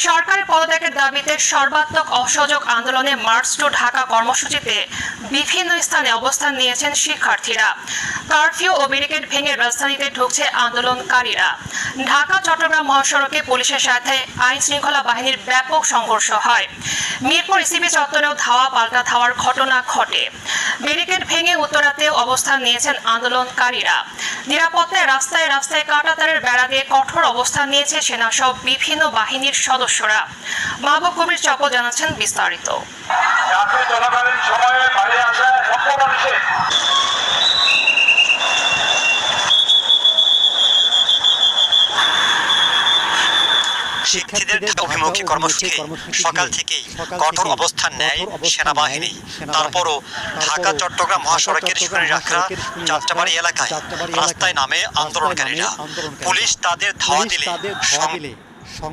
সরকারি পদত্যাগের দাবিতে সর্বাত্মক অসহযোগ আন্দোলনে মার্চ টু ঢাকা কর্মসূচিতে বিভিন্ন স্থানে অবস্থান নিয়েছেন শিক্ষার্থীরা। কারফিউ ও ব্যারিকেড ভেঙে রাজধানীতে ঢুকছে আন্দোলনকারীরা। ঢাকা চট্টগ্রাম মহাসড়কে পুলিশের সাথে আইন শৃঙ্খলা বাহিনীর ব্যাপক সংঘর্ষ হয়। মিরপুর ইসিবি চত্বরেও ধাওয়া পাল্টা ধাওয়ার ঘটনা ঘটে। ব্যারিকেড ভেঙে উত্তরাতেও অবস্থান নিয়েছেন আন্দোলনকারীরা। নিরাপত্তায় রাস্তায় রাস্তায় কাঁটাতারের বেড়া দিয়ে কঠোর অবস্থান নিয়েছে সেনাসহ বিভিন্ন বাহিনীর সদস্যরা। মাহবুব কবির চপল জানাচ্ছেন বিস্তারিত। শিক্ষার্থীদের ঢাকা অভিমুখী কর্মসূচি সকাল থেকেই কঠোর অবস্থান নেয় সেনাবাহিনী। তারপরও ঢাকা চট্টগ্রাম মহাসড়কের শরীররাখা যাত্রাবাড়ি এলাকায় রাস্তায় নামে আন্দোলনকারীরা। পুলিশ তাদের ধাওয়া দিলে